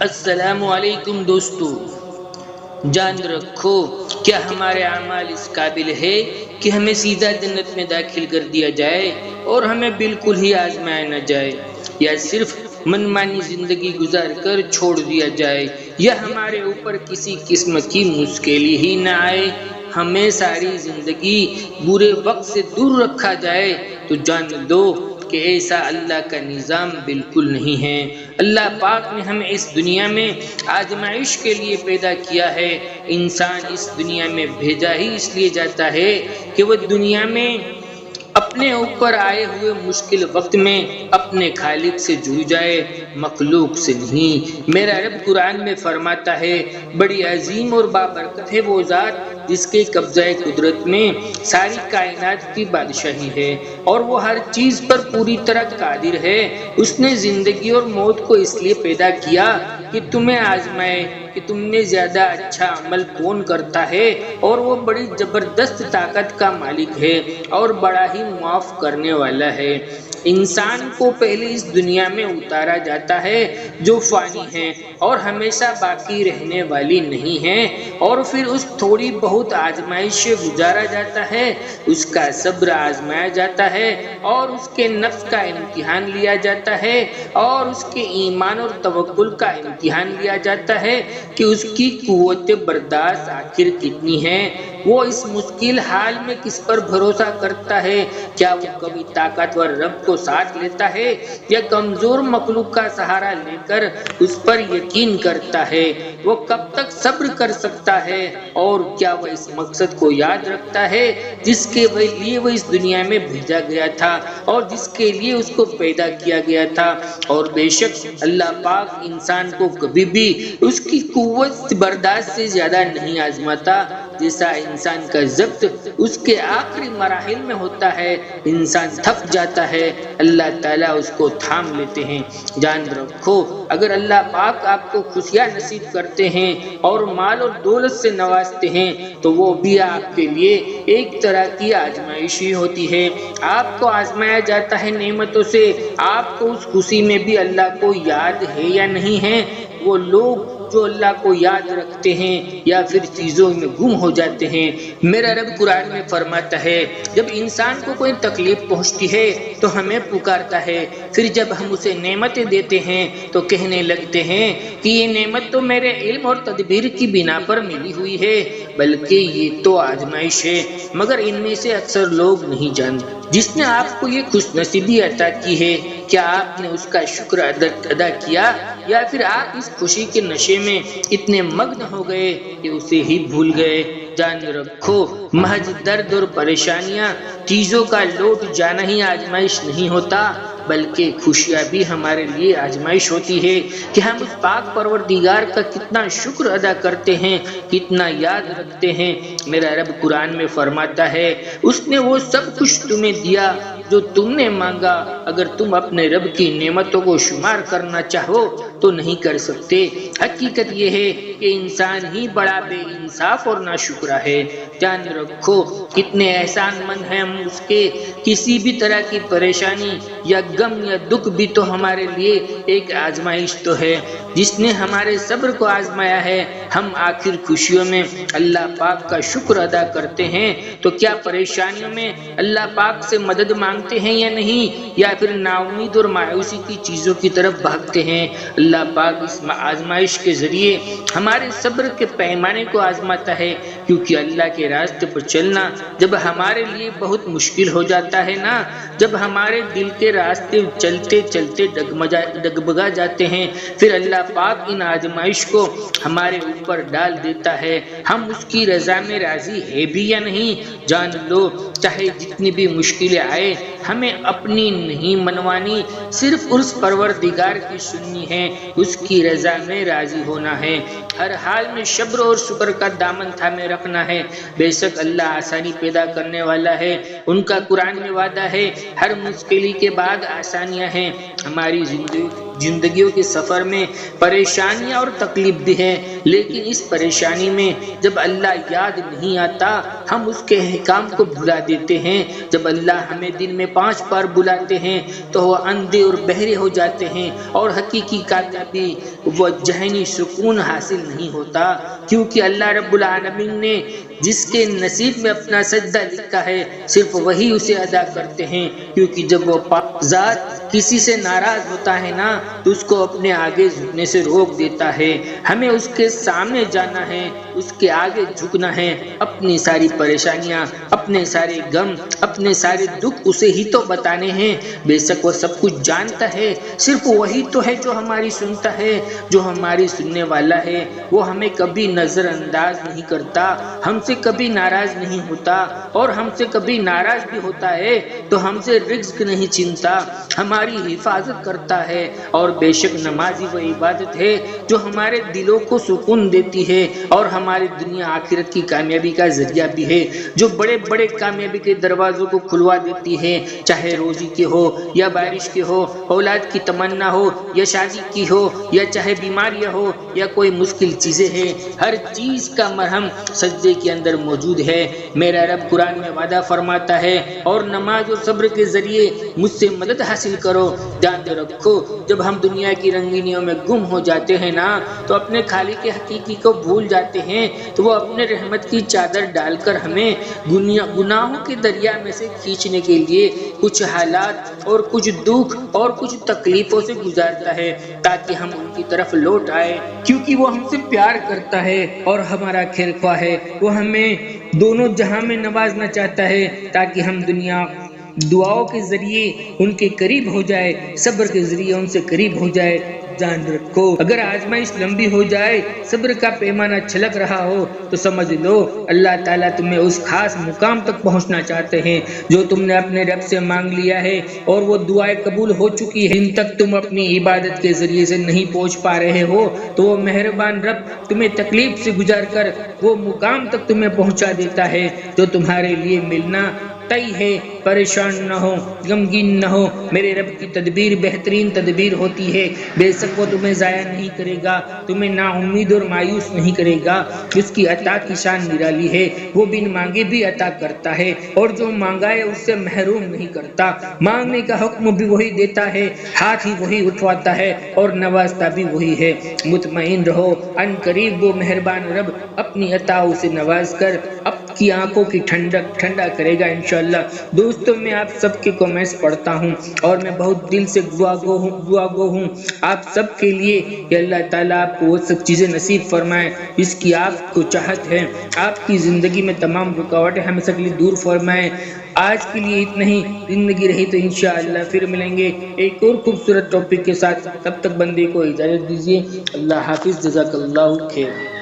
السلام علیکم دوستو، جان رکھو کیا ہمارے اعمال اس قابل ہے کہ ہمیں سیدھا جنت میں داخل کر دیا جائے اور ہمیں بالکل ہی آزمایا نہ جائے، یا صرف منمانی زندگی گزار کر چھوڑ دیا جائے، یا ہمارے اوپر کسی قسم کی مشکل ہی نہ آئے، ہمیں ساری زندگی برے وقت سے دور رکھا جائے۔ تو جان دو کہ ایسا اللہ کا نظام بالکل نہیں ہے۔ اللہ پاک نے ہمیں اس دنیا میں آزمائش کے لیے پیدا کیا ہے۔ انسان اس دنیا میں بھیجا ہی اس لیے جاتا ہے کہ وہ دنیا میں اپنے اوپر آئے ہوئے مشکل وقت میں اپنے خالق سے جڑ جائے، مخلوق سے نہیں۔ میرا رب قرآن میں فرماتا ہے، بڑی عظیم اور بابرکت ہے وہ ذات جس کے قبضہ قدرت میں ساری کائنات کی بادشاہی ہے اور وہ ہر چیز پر پوری طرح قادر ہے۔ اس نے زندگی اور موت کو اس لیے پیدا کیا کہ تمہیں آزمائے کہ تم میں زیادہ اچھا عمل کون کرتا ہے، اور وہ بڑی زبردست طاقت کا مالک ہے اور بڑا ہی معاف کرنے والا ہے۔ انسان کو پہلے اس دنیا میں اتارا جاتا ہے جو فانی ہے اور ہمیشہ باقی رہنے والی نہیں ہے، اور پھر اس تھوڑی بہت آزمائش سے گزارا جاتا ہے، اس کا صبر آزمایا جاتا ہے اور اس کے نفس کا امتحان لیا جاتا ہے اور اس کے ایمان اور توکل کا امتحان لیا جاتا ہے کہ اس کی قوت برداشت آخر کتنی ہے۔ وہ اس مشکل حال میں کس پر بھروسہ کرتا ہے؟ کیا وہ کبھی طاقتور رب کو ساتھ لیتا ہے یا کمزور مخلوق کا سہارا لے کر اس پر یقین کرتا ہے؟ وہ کب تک صبر کر سکتا ہے؟ اور کیا وہ اس مقصد کو یاد رکھتا ہے جس کے لیے وہ اس دنیا میں بھیجا گیا تھا اور جس کے لیے اس کو پیدا کیا گیا تھا؟ اور بے شک اللہ پاک انسان کو کبھی بھی اس کی قوت برداشت سے زیادہ نہیں آزماتا۔ جیسا انسان کا ضبط اس کے آخری مراحل میں ہوتا ہے، انسان تھک جاتا ہے، اللہ تعالیٰ اس کو تھام لیتے ہیں۔ جان رکھو اگر اللہ پاک آپ کو خوشیاں نصیب کرتے ہیں اور مال اور دولت سے نوازتے ہیں تو وہ بھی آپ کے لیے ایک طرح کی آزمائش ہی ہوتی ہے۔ آپ کو آزمایا جاتا ہے نعمتوں سے۔ آپ کو اس خوشی میں بھی اللہ کو یاد ہے یا نہیں ہے؟ وہ لوگ جو اللہ کو یاد رکھتے ہیں یا پھر چیزوں میں گم ہو جاتے ہیں۔ میرا رب قرآن میں فرماتا ہے، جب انسان کو کوئی تکلیف پہنچتی ہے تو ہمیں پکارتا ہے، پھر جب ہم اسے نعمتیں دیتے ہیں تو کہنے لگتے ہیں کہ یہ نعمت تو میرے علم اور تدبیر کی بنا پر ملی ہوئی ہے، بلکہ یہ تو آزمائش ہے، مگر ان میں سے اکثر لوگ نہیں جانتے۔ جس نے آپ کو یہ خوش نصیبی عطا کی ہے، کیا آپ نے اس کا شکر ادا کیا یا پھر آپ اس خوشی کے نشے میں اتنے مگن ہو گئے کہ اسے ہی بھول گئے؟ جان رکھو محض درد اور پریشانیاں، چیزوں کا لوٹ جانا ہی آزمائش نہیں ہوتا، بلکہ خوشیاں بھی ہمارے لیے آزمائش ہوتی ہے کہ ہم اس پاک پروردگار کا کتنا شکر ادا کرتے ہیں، کتنا یاد رکھتے ہیں۔ میرا رب قرآن میں فرماتا ہے، اس نے وہ سب کچھ تمہیں دیا جو تم نے مانگا، اگر تم اپنے رب کی نعمتوں کو شمار کرنا چاہو تو نہیں کر سکتے۔ حقیقت یہ ہے کہ انسان ہی بڑا بے انصاف اور ناشکرا ہے۔ جان رکھو کتنے احسان مند ہیں ہم اس کے، کسی بھی طرح کی پریشانی یا غم یا دکھ بھی تو ہمارے لیے ایک آزمائش تو ہے۔ جس نے ہمارے صبر کو آزمایا ہے، ہم آخر خوشیوں میں اللہ پاک کا شکر ادا کرتے ہیں تو کیا پریشانیوں میں اللہ پاک سے مدد مانگتے ہیں یا نہیں، یا پھر نا امید اور مایوسی کی چیزوں کی طرف بھاگتے ہیں؟ اللہ پاک اس آزمائش کے ذریعے ہمارے صبر کے پیمانے کو آزماتا ہے، کیونکہ اللہ کے راستے پر چلنا جب ہمارے لیے بہت مشکل ہو جاتا ہے نا، جب ہمارے دل کے راستے چلتے چلتے ڈگمگا جاتے ہیں، پھر اللہ پاک ان آزمائش کو ہمارے اوپر ڈال دیتا ہے۔ ہم اس کی رضا میں راضی ہے بھی یا نہیں؟ جان لو چاہے جتنی بھی مشکلیں آئے، ہمیں اپنی نہیں منوانی، صرف اس پروردگار کی سننی ہے، اس کی رضا میں راضی ہونا ہے۔ ہر حال میں صبر اور شکر کا دامن تھامے رکھنا ہے۔ بے شک اللہ آسانی پیدا کرنے والا ہے۔ ان کا قرآن میں وعدہ ہے، ہر مشکل کے بعد آسانیاں ہیں۔ ہماری زندگی زندگیوں کے سفر میں پریشانیاں اور تکلیف بھی ہیں، لیکن اس پریشانی میں جب اللہ یاد نہیں آتا ہم اس کے احکام کو بھلا دیتے ہیں۔ جب اللہ ہمیں دن میں 5 بار بلاتے ہیں تو وہ اندھے اور بہرے ہو جاتے ہیں اور حقیقی کامیابی و ذہنی سکون حاصل نہیں ہوتا، کیونکہ اللہ رب العالمین نے جس کے نصیب میں اپنا سجدہ لکھا ہے صرف وہی اسے ادا کرتے ہیں، کیونکہ جب وہ پاک ذات کسی سے ناراض ہوتا ہے نا تو اس کو اپنے آگے جھکنے سے روک دیتا ہے۔ ہمیں اس کے سامنے جانا ہے، اس کے آگے جھکنا ہے، اپنی ساری پریشانیاں، اپنے سارے غم، اپنے سارے دکھ اسے ہی تو بتانے ہیں۔ بے شک وہ سب کچھ جانتا ہے، صرف وہی تو ہے جو ہماری سنتا ہے، جو ہماری سننے والا ہے۔ وہ ہمیں کبھی نظر انداز نہیں کرتا، ہم سے کبھی ناراض نہیں ہوتا، اور ہم سے کبھی ناراض بھی ہوتا ہے تو ہم سے رزق نہیں چھینتا، ہماری حفاظت کرتا ہے۔ اور بے شک نماز ہی وہ عبادت ہے جو ہمارے دلوں کو سکون دیتی ہے اور ہماری دنیا آخرت کی کامیابی کا ذریعہ بھی ہے، جو بڑے بڑے کامیابی کے دروازوں کو کھلوا دیتی ہے، چاہے روزی کے ہو یا بارش کے ہو، اولاد کی تمنا ہو یا شادی کی ہو، یا چاہے بیماریاں ہو یا کوئی مشکل چیزیں ہیں، ہر چیز کا مرہم سجدے کے اندر موجود ہے۔ میرا رب قرآن میں وعدہ فرماتا ہے، اور نماز اور صبر کے ذریعے مجھ سے مدد حاصل کرو۔ جان رکھو جب ہم دنیا کی رنگینیوں میں گم ہو جاتے ہیں نا تو اپنے خالق حقیقی کو بھول جاتے ہیں، تو وہ اپنے رحمت کی چادر ڈال کر ہمیں گناہوں کے دریا میں سے کھینچنے کے لیے کچھ حالات اور کچھ دکھ اور کچھ تکلیفوں سے گزارتا ہے تاکہ ہم ان کی طرف لوٹ آئے، کیونکہ وہ ہم سے پیار کرتا ہے اور ہمارا خیر خواہ ہے۔ وہ ہمیں دونوں جہاں میں نوازنا چاہتا ہے تاکہ ہم دعاؤں کے ذریعے ان کے قریب ہو جائے، صبر کے ذریعے ان سے قریب ہو جائے۔ جان رکھو اگر آزمائش لمبی ہو جائے، صبر کا پیمانہ چھلک رہا ہو تو سمجھ لو اللہ تعالیٰ تمہیں اس خاص مقام تک پہنچنا چاہتے ہیں جو تم نے اپنے رب سے مانگ لیا ہے، اور وہ دعائیں قبول ہو چکی ہیں۔ جن تک تم اپنی عبادت کے ذریعے سے نہیں پہنچ پا رہے ہو تو وہ مہربان رب تمہیں تکلیف سے گزار کر وہ مقام تک تمہیں پہنچا دیتا ہے جو تمہارے لیے ملنا طے ہے۔ پریشان نہ ہو، غمگین نہ ہو، میرے رب کی تدبیر بہترین تدبیر ہوتی ہے۔ بے شک وہ تمہیں ضائع نہیں کرے گا، تمہیں نا امید اور مایوس نہیں کرے گا۔ اس کی عطا کی شان نرالی ہے، وہ بن مانگے بھی عطا کرتا ہے، اور جو مانگا ہے اس سے محروم نہیں کرتا۔ مانگنے کا حکم بھی وہی دیتا ہے، ہاتھ ہی وہی اٹھواتا ہے، اور نوازتا بھی وہی ہے۔ مطمئن رہو، ان قریب وہ مہربان رب اپنی عطاؤں سے نواز کر آپ کی آنکھوں کی ٹھنڈا کرے گا انشاءاللہ۔ دوستو میں آپ سب کے کمنٹس پڑھتا ہوں اور میں بہت دل سے دعا گو ہوں آپ سب کے لیے کہ اللہ تعالیٰ آپ کو وہ سب چیزیں نصیب فرمائے جس کی آپ کو چاہت ہے، آپ کی زندگی میں تمام رکاوٹیں ہمیشہ کے لیے دور فرمائے۔ آج کے لیے اتنا ہی، زندگی رہی تو انشاءاللہ پھر ملیں گے ایک اور خوبصورت ٹاپک کے ساتھ۔ تب تک بندے کو اجازت دیجیے، اللہ حافظ، جزاک اللہ خیر۔